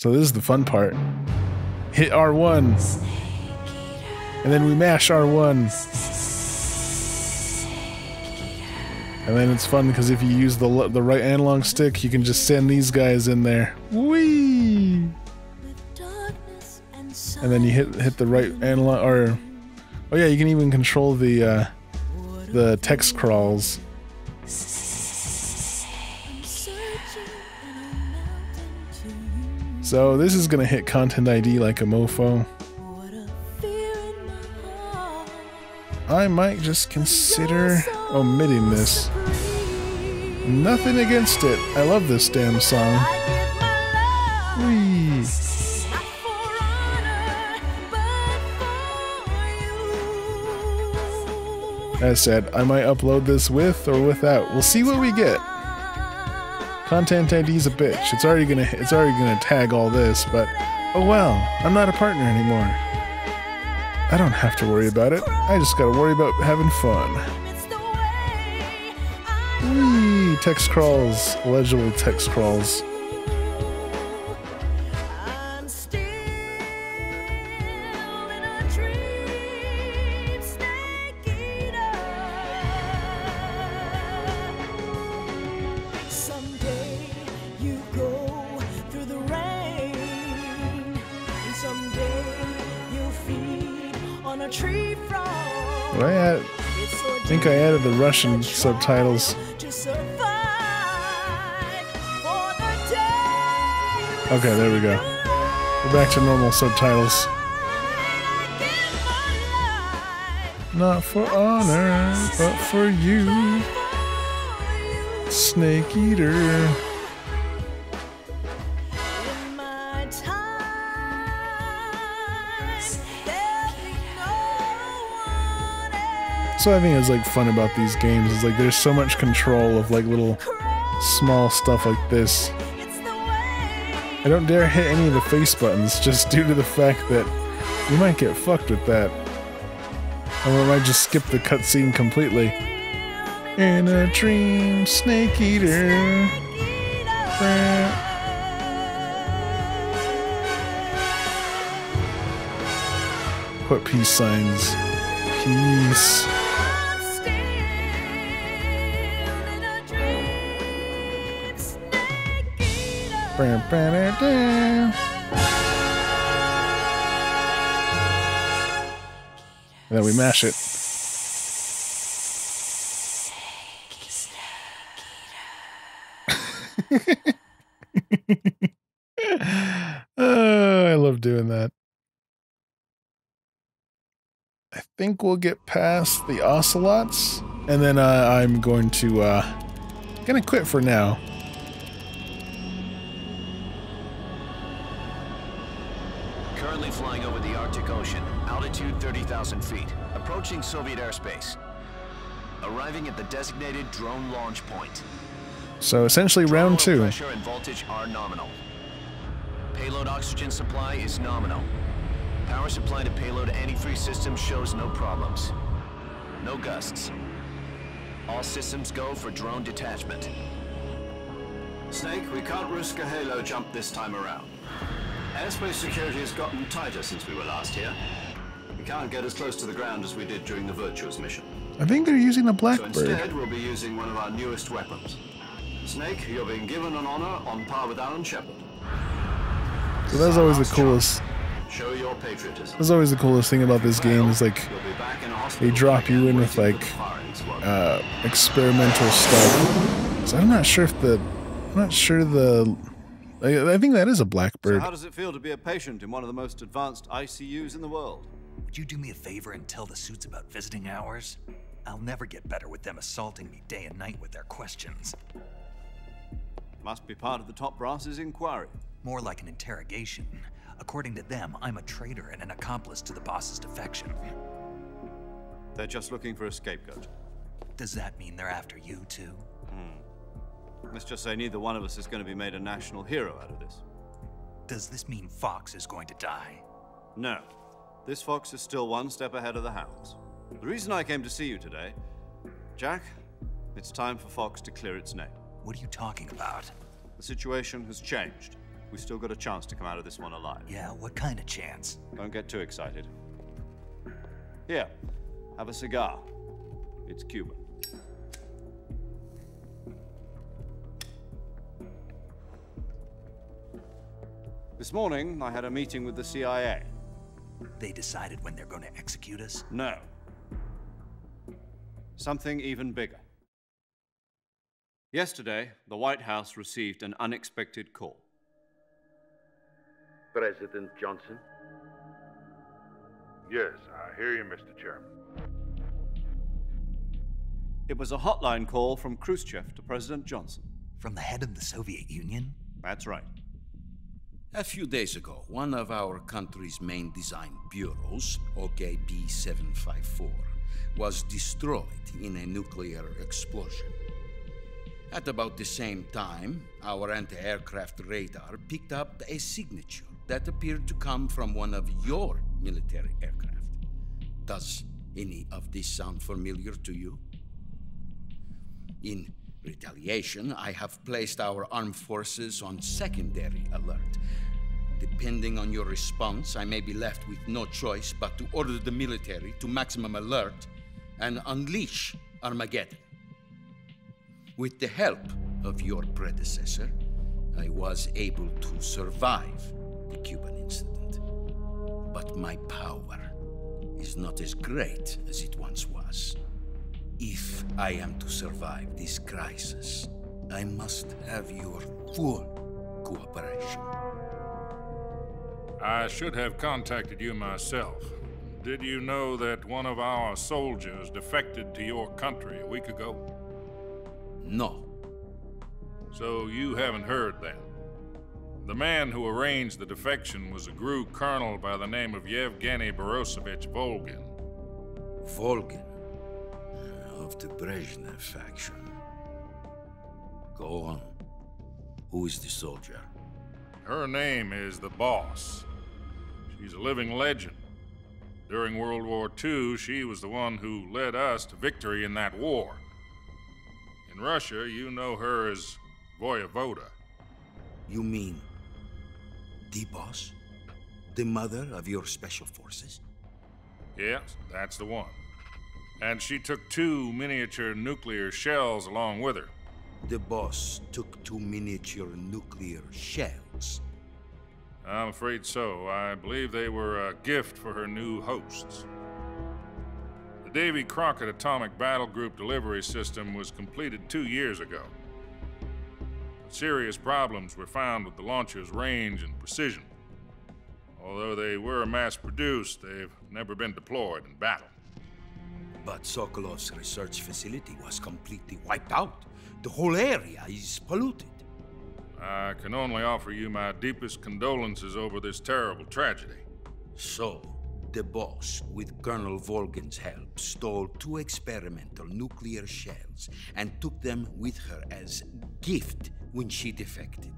So this is the fun part. Hit R1. And then we mash R1. And then it's fun because if you use the right analog stick, you can just send these guys in there. Whee! And then you hit the right analog, or oh yeah, you can even control the text crawls. So this is gonna hit Content ID like a mofo. I might just consider omitting this. Nothing against it. I love this damn song. Whee. As said, I might upload this with or without. We'll see what we get. Content ID's a bitch. It's already gonna tag all this, but oh well, I'm not a partner anymore. I don't have to worry about it. I just gotta worry about having fun. Whee! Text crawls. Legible text crawls. I think I added the Russian subtitles. Okay, there we go. We're back to normal subtitles. Not for honor, but for you, Snake Eater. So I think it's like fun about these games is like there's so much control of like little small stuff like this. I don't dare hit any of the face buttons just due to the fact that you might get fucked with that. Or I might just skip the cutscene completely. In a dream, Snake Eater. Put peace signs. Peace. And then we mash it. I love doing that. I think we'll get past the ocelots, and then I'm going to gonna quit for now. Currently flying over the Arctic Ocean, altitude 30,000 feet, approaching Soviet airspace. Arriving at the designated drone launch point. So essentially round 2. Pressure and voltage are nominal. Payload oxygen supply is nominal. Power supply to payload antifreeze system shows no problems. No gusts. All systems go for drone detachment. Snake, we can't risk a halo jump this time around. Airspace security has gotten tighter since we were last here. We can't get as close to the ground as we did during the Virtuous mission. I think they're using a Blackbird. So instead, we'll be using one of our newest weapons. Snake, you're being given an honor on par with Alan Shepard. So that's always the coolest. Show your patriotism. That's always the coolest thing about this game is like they drop you in with like experimental stuff. So I'm not sure if I think that is a Blackbird. So how does it feel to be a patient in one of the most advanced ICUs in the world? Would you do me a favor and tell the suits about visiting hours? I'll never get better with them assaulting me day and night with their questions. Must be part of the top brass's inquiry. More like an interrogation. According to them, I'm a traitor and an accomplice to the boss's defection. They're just looking for a scapegoat. Does that mean they're after you too? Let's just say neither one of us is going to be made a national hero out of this. Does this mean Fox is going to die? No. This fox is still one step ahead of the hounds. The reason I came to see you today, Jack, it's time for Fox to clear its name. What are you talking about? The situation has changed. we still got a chance to come out of this one alive. Yeah, what kind of chance? Don't get too excited. Here, have a cigar. It's Cuban. This morning, I had a meeting with the CIA. They decided when they're going to execute us? No. Something even bigger. Yesterday, the White House received an unexpected call. President Johnson? Yes, I hear you, Mr. Chairman. It was a hotline call from Khrushchev to President Johnson. From the head of the Soviet Union? That's right. A few days ago, one of our country's main design bureaus, OKB 754, was destroyed in a nuclear explosion. At about the same time, our anti-aircraft radar picked up a signature that appeared to come from one of your military aircraft. Does any of this sound familiar to you? In retaliation, I have placed our armed forces on secondary alert. Depending on your response, I may be left with no choice but to order the military to maximum alert and unleash Armageddon. With the help of your predecessor, I was able to survive the Cuban incident. But my power is not as great as it once was. If I am to survive this crisis, I must have your full cooperation. I should have contacted you myself. Did you know that one of our soldiers defected to your country a week ago? No. So you haven't heard then. The man who arranged the defection was a GRU colonel by the name of Yevgeny Borisovich Volgin. Volgin, of the Brezhnev faction. Go on. Who is the soldier? Her name is the Boss. She's a living legend. During World War II, she was the one who led us to victory in that war. In Russia, you know her as Voyevoda. You mean the Boss? The mother of your special forces? Yes, that's the one. And she took 2 miniature nuclear shells along with her. The Boss took 2 miniature nuclear shells. I'm afraid so. I believe they were a gift for her new hosts. The Davy Crockett Atomic Battle Group delivery system was completed 2 years ago. Serious problems were found with the launcher's range and precision. Although they were mass-produced, they've never been deployed in battle. But Sokolov's research facility was completely wiped out. The whole area is polluted. I can only offer you my deepest condolences over this terrible tragedy. So, the Boss, with Colonel Volgin's help, stole 2 experimental nuclear shells and took them with her as gift when she defected.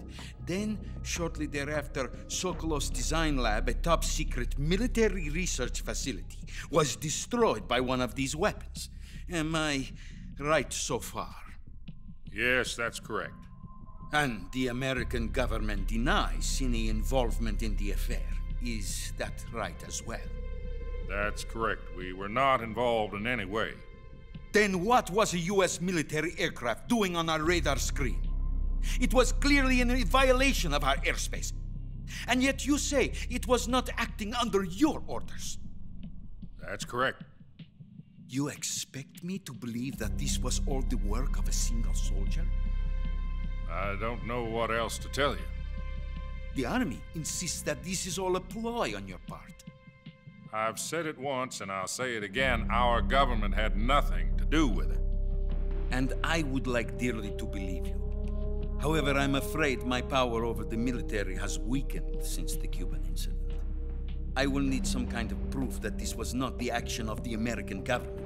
Then, shortly thereafter, Sokolov's design lab, a top-secret military research facility, was destroyed by one of these weapons. Am I right so far? Yes, that's correct. And the American government denies any involvement in the affair. Is that right as well? That's correct. We were not involved in any way. Then what was a U.S. military aircraft doing on our radar screen? It was clearly in violation of our airspace. And yet you say it was not acting under your orders. That's correct. You expect me to believe that this was all the work of a single soldier? I don't know what else to tell you. The Army insists that this is all a ploy on your part. I've said it once and I'll say it again. Our government had nothing to do with it. And I would like dearly to believe you. However, I'm afraid my power over the military has weakened since the Cuban incident. I will need some kind of proof that this was not the action of the American government.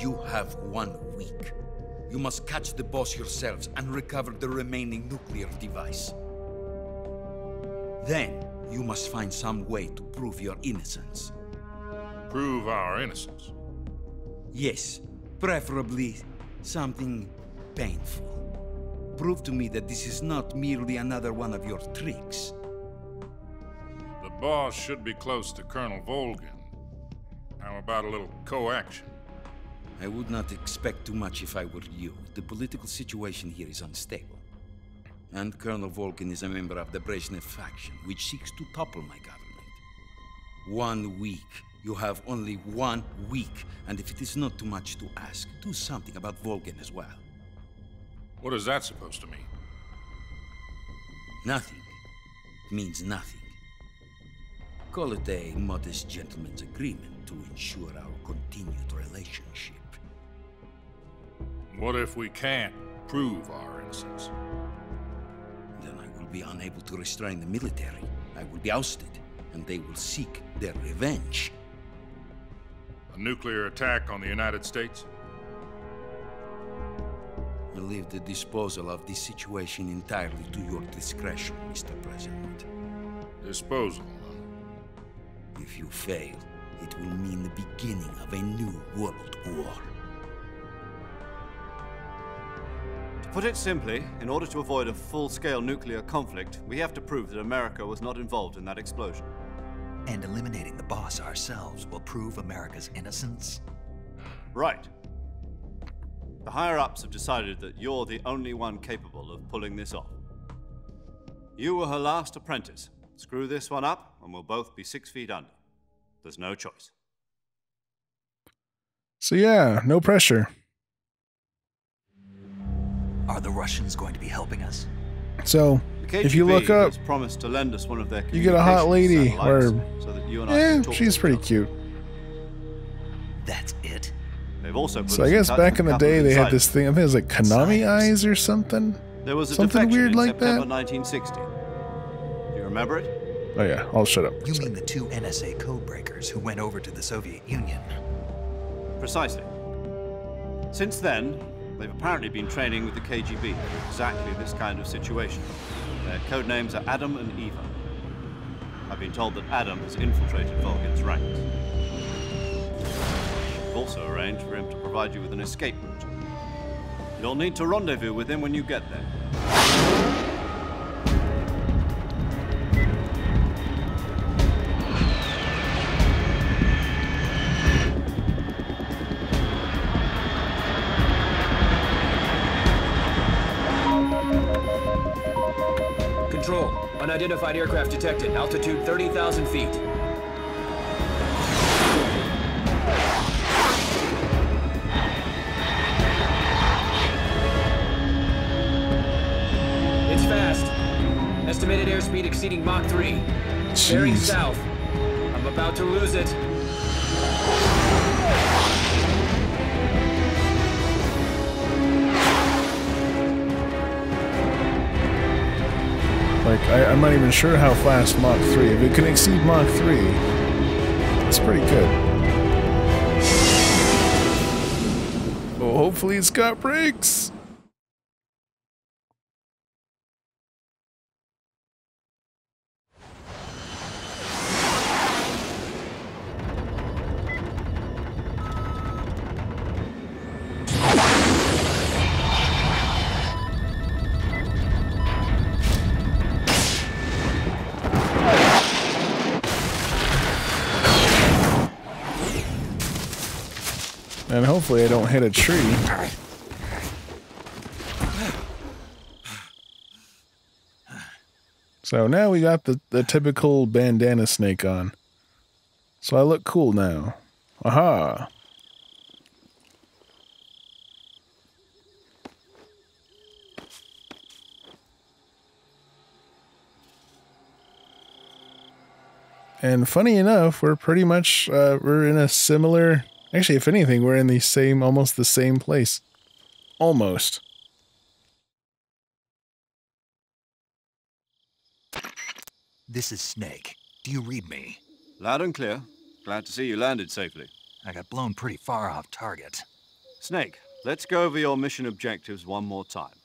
You have 1 week. You must catch the Boss yourselves and recover the remaining nuclear device. Then, you must find some way to prove your innocence. Prove our innocence? Yes, preferably something painful. Prove to me that this is not merely another one of your tricks. The boss should be close to Colonel Volgin. How about a little co-action? I would not expect too much if I were you. The political situation here is unstable. And Colonel Volgin is a member of the Brezhnev faction, which seeks to topple my government. 1 week. You have only 1 week. And if it is not too much to ask, do something about Volgin as well. What is that supposed to mean? Nothing. It means nothing. Call it a modest gentleman's agreement to ensure our continued relationship. What if we can't prove our innocence? Then I will be unable to restrain the military. I will be ousted, and they will seek their revenge. A nuclear attack on the United States? I leave the disposal of this situation entirely to your discretion, Mr. President. Disposal, huh? If you fail, it will mean the beginning of a new world war. To put it simply, in order to avoid a full-scale nuclear conflict, we have to prove that America was not involved in that explosion. And eliminating the boss ourselves will prove America's innocence? Right. The higher-ups have decided that you're the only one capable of pulling this off. You were her last apprentice. Screw this one up, and we'll both be 6 feet under. There's no choice. So yeah, no pressure. Are the Russians going to be helping us? So, if you look up, has promised to lend us one of their you get a hot lady, or so that you and I can talk she's to pretty each cute. That's it? They've also put So us I guess touch back with in a the couple day of they had insiders. this thing, I think it was like Konami eyes or something. There was a something defection weird in like September that. 1960. Do you remember it? Oh yeah, I'll shut up. You mean the 2 NSA codebreakers who went over to the Soviet Union? Precisely. Since then, they've apparently been training with the KGB for exactly this kind of situation. Their code names are Adam and Eva. I've been told that Adam has infiltrated Volgin's ranks. We've also arranged for him to provide you with an escape route. You'll need to rendezvous with him when you get there. Control. Unidentified aircraft detected. Altitude 30,000 feet. It's fast. Estimated airspeed exceeding Mach 3. Bearing Jeez. south. I'm about to lose it. Like, I'm not even sure how fast Mach 3. If it can exceed Mach 3, it's pretty good. Oh, hopefully it's got brakes. And hopefully I don't hit a tree. So now we got the typical bandana snake on. So I look cool now. Aha! And funny enough, we're pretty much, we're in a similar... Actually, if anything, we're in the same, almost the same place. Almost. This is Snake. Do you read me? Loud and clear. Glad to see you landed safely. I got blown pretty far off target. Snake, let's go over your mission objectives one more time.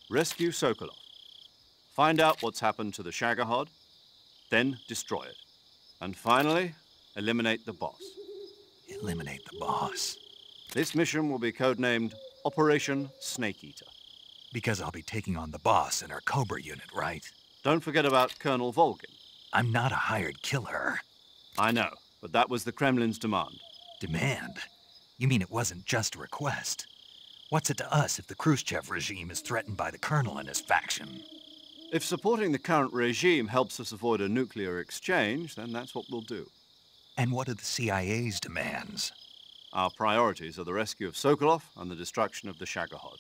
Rescue Sokolov. Find out what's happened to the Shagohod, then destroy it. And finally, eliminate the boss. Eliminate the boss. This mission will be codenamed Operation Snake Eater. Because I'll be taking on the boss in our Cobra unit, right? Don't forget about Colonel Volgin. I'm not a hired killer. I know, but that was the Kremlin's demand. Demand? You mean it wasn't just a request? What's it to us if the Khrushchev regime is threatened by the Colonel and his faction? If supporting the current regime helps us avoid a nuclear exchange, then that's what we'll do. And what are the CIA's demands? Our priorities are the rescue of Sokolov and the destruction of the Shagohod.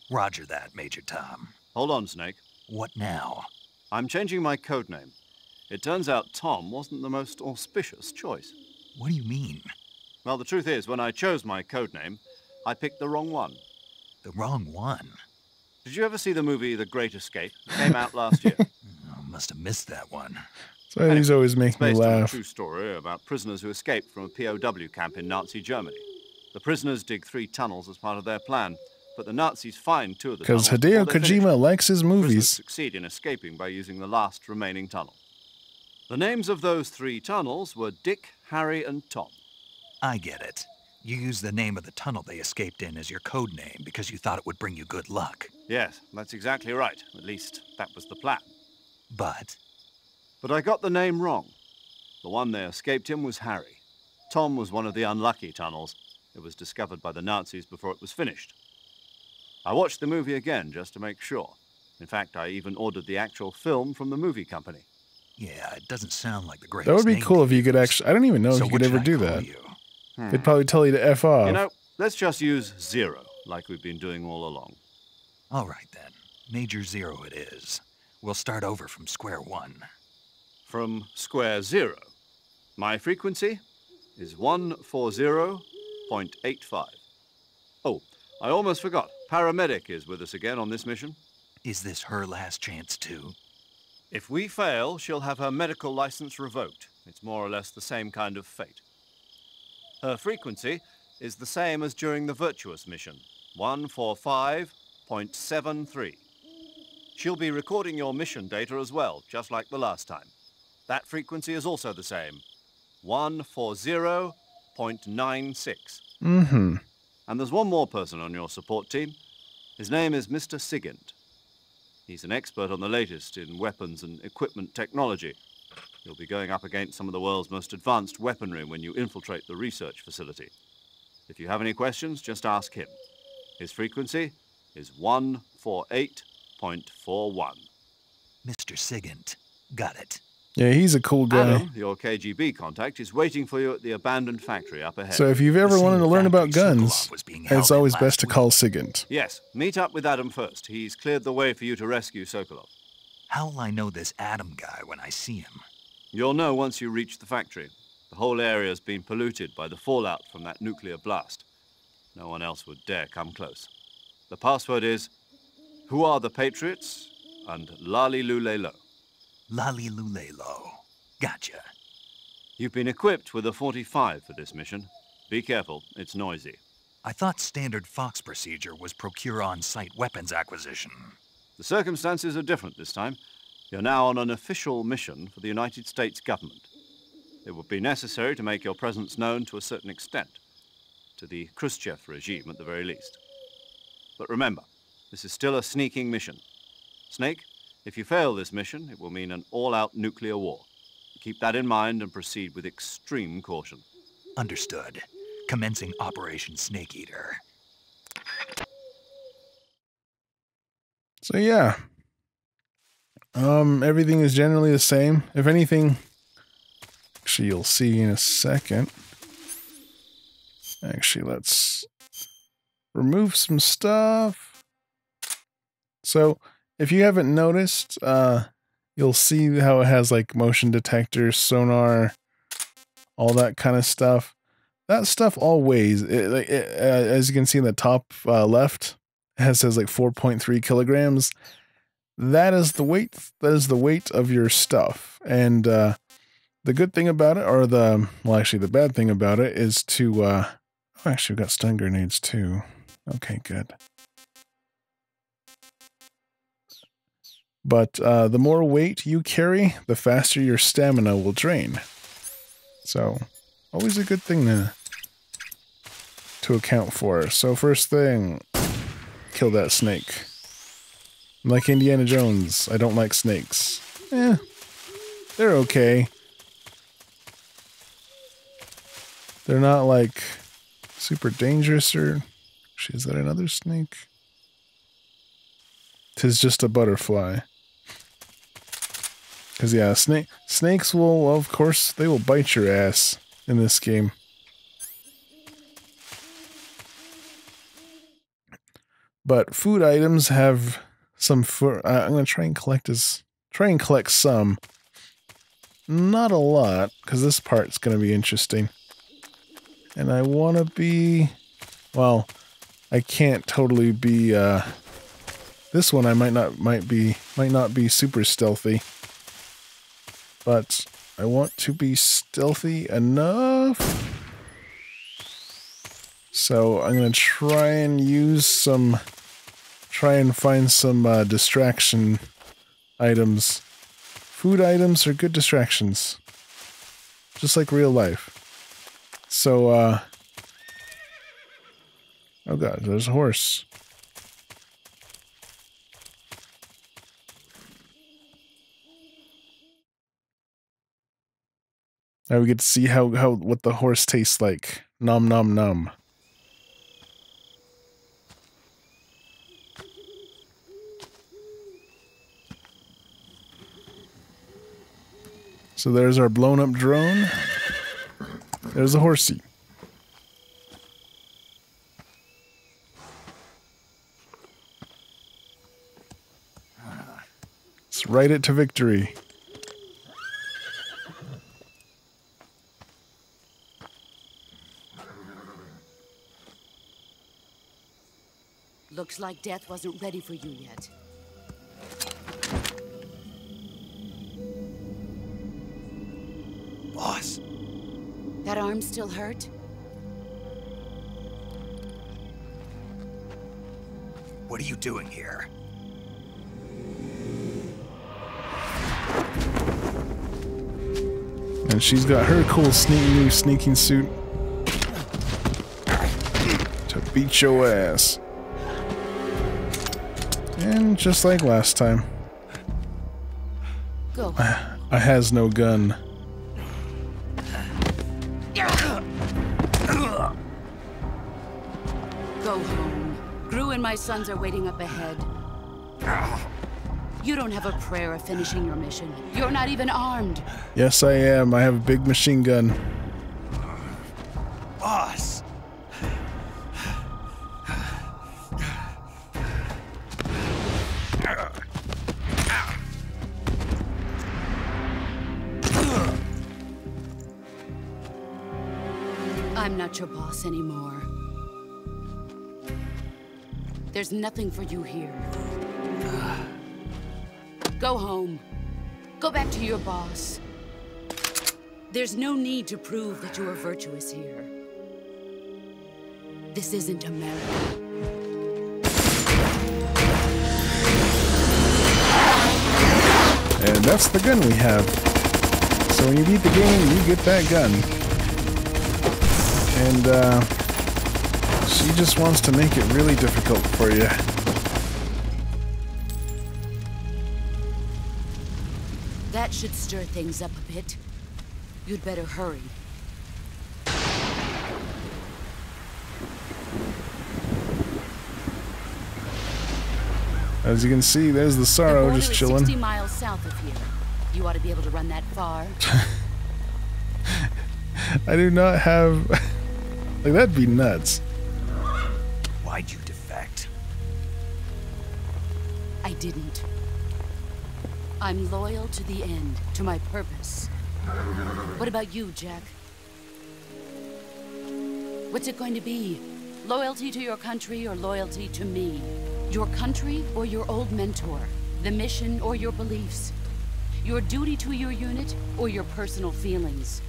Roger that, Major Tom. Hold on, Snake. What now? I'm changing my codename. It turns out Tom wasn't the most auspicious choice. What do you mean? Well, the truth is, when I chose my codename, I picked the wrong one. The wrong one? Did you ever see the movie The Great Escape? It came out last year. Oh, must have missed that one. So these always make me It's based on a laugh. true story about prisoners who escaped from a POW camp in Nazi Germany. The prisoners dig 3 tunnels as part of their plan, but the Nazis find 2 of the tunnels. Because Hideo before they're finished. Kojima likes his Prisoners movies. succeed in escaping by using the last remaining tunnel. The names of those 3 tunnels were Dick, Harry, and Tom. I get it. You used the name of the tunnel they escaped in as your code name because you thought it would bring you good luck. Yes, that's exactly right. At least, that was the plan. But But I got the name wrong. The one they escaped in was Harry. Tom was one of the unlucky tunnels. It was discovered by the Nazis before it was finished. I watched the movie again just to make sure. In fact, I even ordered the actual film from the movie company. yeah, it doesn't sound like the greatest That would be name cool to if you could use. actually... I don't even know if So you what could should ever I do call that. you? They'd probably tell you to F off. You know, let's just use Zero, like we've been doing all along. All right, then. Major Zero it is. We'll start over from square one. From square 0. My frequency is 140.85. Oh, I almost forgot. Paramedic is with us again on this mission. Is this her last chance, too? If we fail, she'll have her medical license revoked. It's more or less the same kind of fate. Her frequency is the same as during the Virtuous mission, 145.73. She'll be recording your mission data as well, just like the last time. That frequency is also the same, 140.96. Mm-hmm. And there's one more person on your support team. His name is Mr. Sigint. He's an expert on the latest in weapons and equipment technology. You'll be going up against some of the world's most advanced weaponry when you infiltrate the research facility. If you have any questions, just ask him. His frequency is 148.41. Mr. Sigint. Got it. Yeah, he's a cool guy. Adam, your KGB contact, is waiting for you at the abandoned factory up ahead. So if you've ever The wanted to same learn about factory guns, Sokolov was being it's held in always last best to week. call Sigint. Yes, meet up with Adam first. He's cleared the way for you to rescue Sokolov. How'll I know this Adam guy when I see him? You'll know once you reach the factory. The whole area's been polluted by the fallout from that nuclear blast. No one else would dare come close. The password is, "Who are the Patriots?" and "Lali Lulelo." Lali Lulelo. Gotcha. You've been equipped with a 45 for this mission. Be careful, it's noisy. I thought standard Fox procedure was procure on-site weapons acquisition. The circumstances are different this time. You're now on an official mission for the United States government. It would be necessary to make your presence known to a certain extent, to the Khrushchev regime at the very least. But remember, this is still a sneaking mission. Snake, if you fail this mission, it will mean an all-out nuclear war. Keep that in mind and proceed with extreme caution. Understood. Commencing Operation Snake Eater. So yeah. Everything is generally the same. If anything, actually you'll see in a second. Actually, let's remove some stuff. So, if you haven't noticed, you'll see how it has like motion detector, sonar, all that kind of stuff. That stuff all weighs. As you can see in the top left, it says like 4.3 kilograms. That is the weight. That is the weight of your stuff. And the good thing about it, or the bad thing about it, is to. Oh, actually, we've got stun grenades too. Okay, good. But the more weight you carry, the faster your stamina will drain. So, always a good thing to account for. So first thing, kill that snake. I'm like Indiana Jones. I don't like snakes. Eh, they're okay. They're not like super dangerous or... Is that another snake? 'Tis just a butterfly. Because, yeah, snakes will, well, of course, they will bite your ass in this game. But food items have some food. I'm going to try and collect some. Not a lot, because this part's going to be interesting. And I want to be... Well, I can't totally be... This one I might not be super stealthy. But I want to be stealthy enough. So I'm going to try and find some distraction items. Food items are good distractions. Just like real life. So, oh god, there's a horse. Now we get to see what the horse tastes like. Nom nom nom. So there's our blown up drone. There's a horsey. Let's ride it to victory. Looks like death wasn't ready for you yet. Boss. That arm still hurt? What are you doing here? And she's got her cool new sneaking suit to beat your ass. And just like last time. Go. I has no gun. Go home. Gru and my sons are waiting up ahead. You don't have a prayer of finishing your mission. You're not even armed. Yes, I am. I have a big machine gun. Boss. I'm not your boss anymore. There's nothing for you here. Go home. Go back to your boss. There's no need to prove that you are virtuous here. This isn't America. And that's the gun we have. So when you beat the game, you get that gun. And, she just wants to make it really difficult for you. That should stir things up a bit. You'd better hurry. As you can see, there's the Sorrow just chilling. 60 miles south of here. You ought to be able to run that far. I do not have... like, that'd be nuts. Why'd you defect? I didn't. I'm loyal to the end, to my purpose. What about you, Jack? What's it going to be? Loyalty to your country or loyalty to me? Your country or your old mentor? The mission or your beliefs? Your duty to your unit or your personal feelings?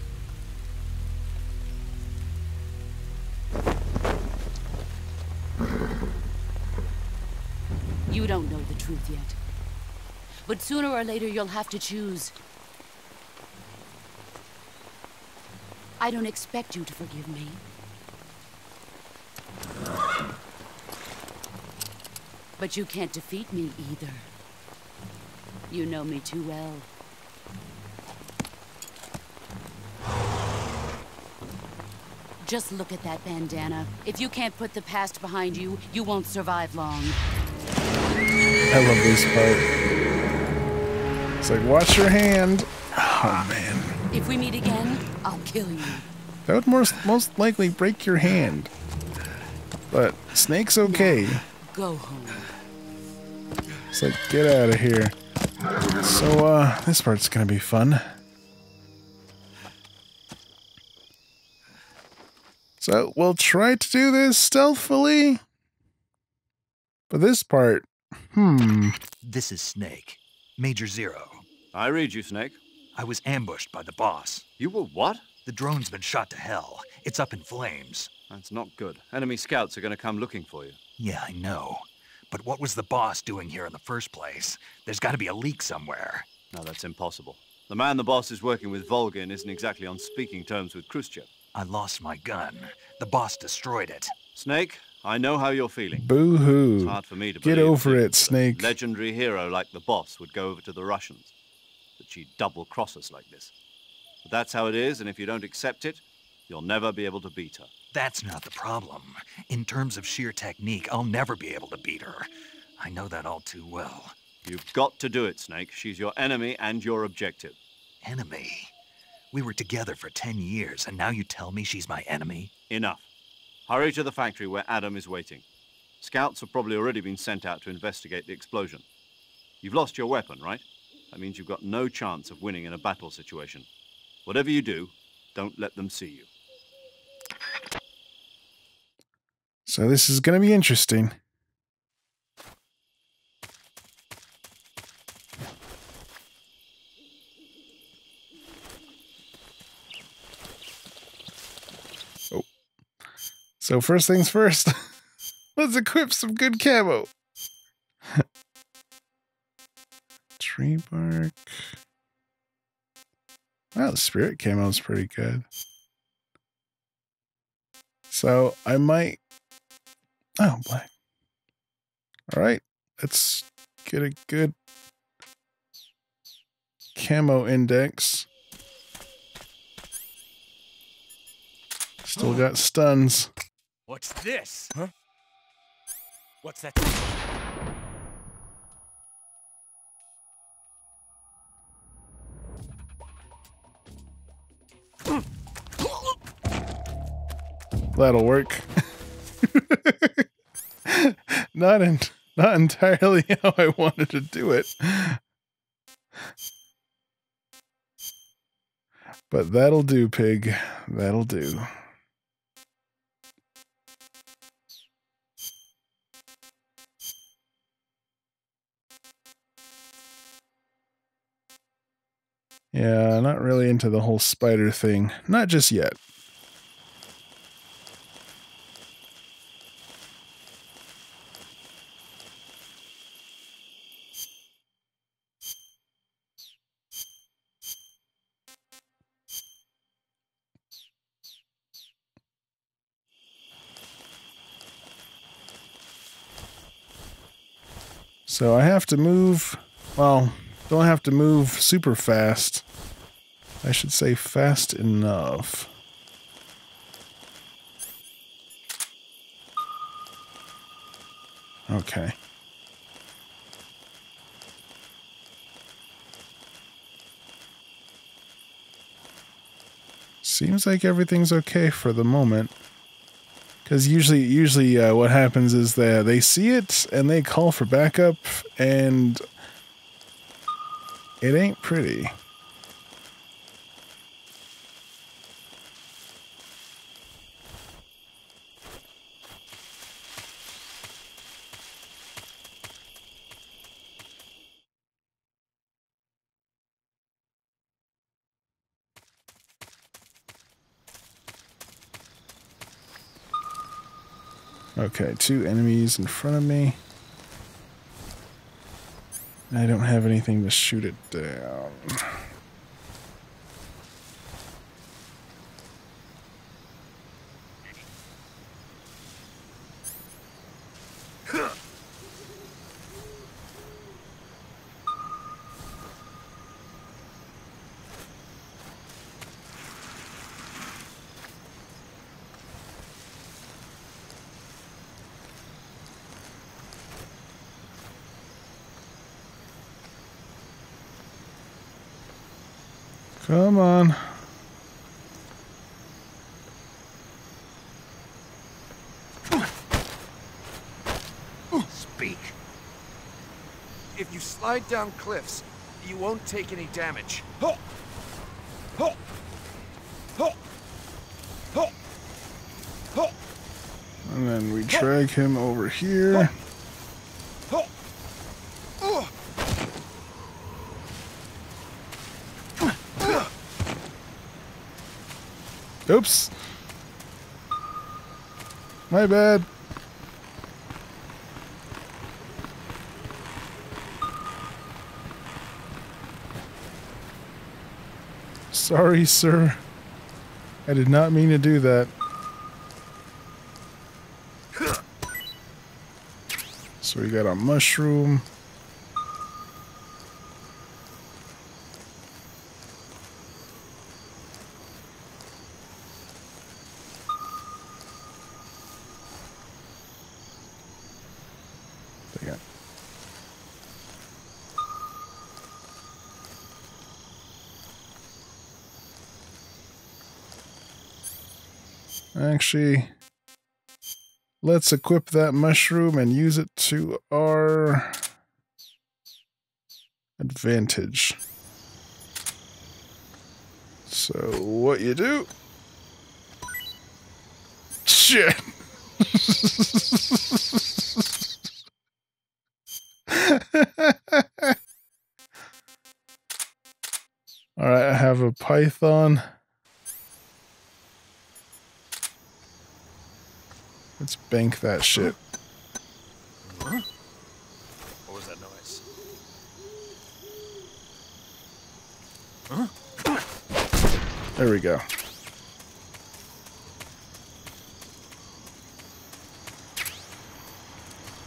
You don't know the truth yet. But sooner or later you'll have to choose. I don't expect you to forgive me. But you can't defeat me either. You know me too well. Just look at that bandana. If you can't put the past behind you, you won't survive long. I love this part. It's like, watch your hand. Oh, man. If we meet again, I'll kill you. That would most likely break your hand. But Snake's okay. Now, go home. It's like, get out of here. So, this part's gonna be fun. So, we'll try to do this stealthily. But this part, This is Snake. Major Zero. I read you, Snake. I was ambushed by the boss. You were what? The drone's been shot to hell. It's up in flames. That's not good. Enemy scouts are going to come looking for you. Yeah, I know. But what was the boss doing here in the first place? There's got to be a leak somewhere. No, that's impossible. The man the boss is working with, Volgin, isn't exactly on speaking terms with Khrushchev. I lost my gun. The boss destroyed it. Snake, I know how you're feeling. boo-hoo. It's hard for me to believe Get over that it, Snake. a legendary hero like the boss would go over to the Russians. That she'd double-cross us like this. But that's how it is, and if you don't accept it, you'll never be able to beat her. That's not the problem. In terms of sheer technique, I'll never be able to beat her. I know that all too well. You've got to do it, Snake. She's your enemy and your objective. Enemy? We were together for 10 years, and now you tell me she's my enemy? Enough. Hurry to the factory where Adam is waiting. Scouts have probably already been sent out to investigate the explosion. You've lost your weapon, right? That means you've got no chance of winning in a battle situation. Whatever you do, don't let them see you. So this is gonna be interesting. Oh. So first things first. Let's equip some good camo. Tree bark. Wow, the spirit camo is pretty good. So I might. Oh, black. All right, let's get a good camo index. Still got stuns. What's this? Huh? What's that? That'll work. Not entirely how I wanted to do it. But that'll do, pig. That'll do. Yeah, not really into the whole spider thing. Not just yet. So I have to move, well, don't have to move super fast. I should say fast enough. Okay. Seems like everything's okay for the moment. Because usually what happens is that they see it and they call for backup, and it ain't pretty. Okay, 2 enemies in front of me. I don't have anything to shoot it down. Come on. Speak. If you slide down cliffs, you won't take any damage. And then we drag him over here. Oops. My bad. Sorry, sir. I did not mean to do that. So we got a mushroom. Dang it. Actually, let's equip that mushroom and use it to our advantage. So what you do? Shit. All right, I have a python. Let's bank that shit. Huh? What was that noise? Huh? There we go.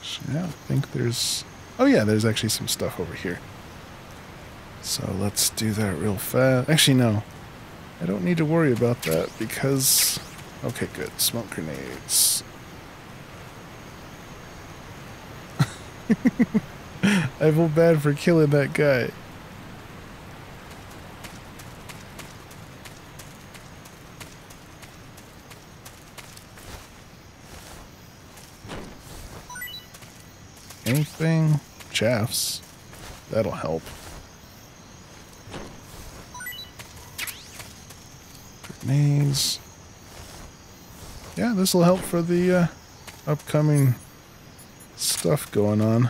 So yeah, I think there's... Oh yeah, there's actually some stuff over here. So let's do that real fast. Actually, no. I don't need to worry about that because... Okay, good. Smoke grenades. I feel bad for killing that guy. Anything? Chaffs. That'll help. Grenades. Yeah, this will help for the upcoming stuff going on.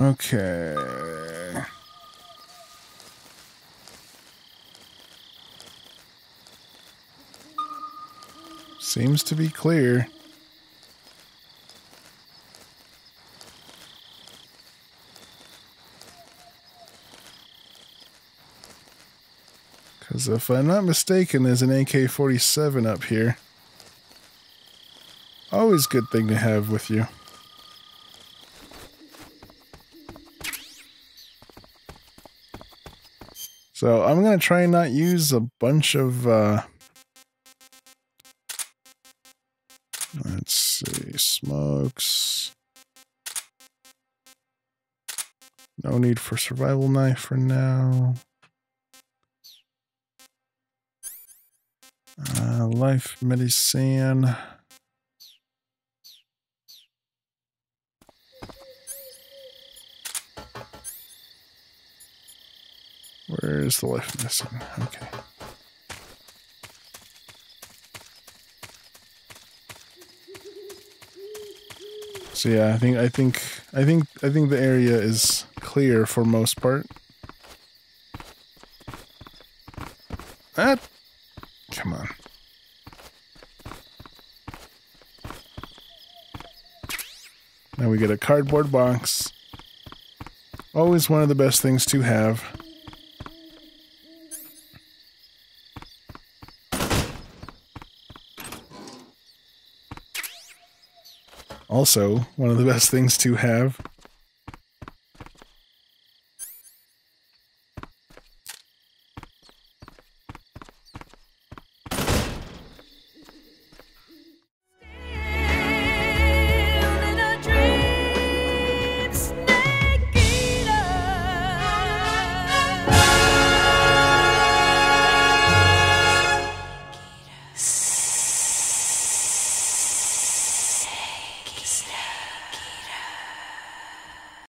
Okay. Seems to be clear. Because if I'm not mistaken, there's an AK-47 up here. Always a good thing to have with you. So I'm going to try and not use a bunch of, let's see, smokes. No need for survival knife for now. Life medicine. Where's the life medicine? Okay. So yeah, I think the area is clear for most part. Come on. Now we get a cardboard box. Always one of the best things to have. Also, one of the best things to have.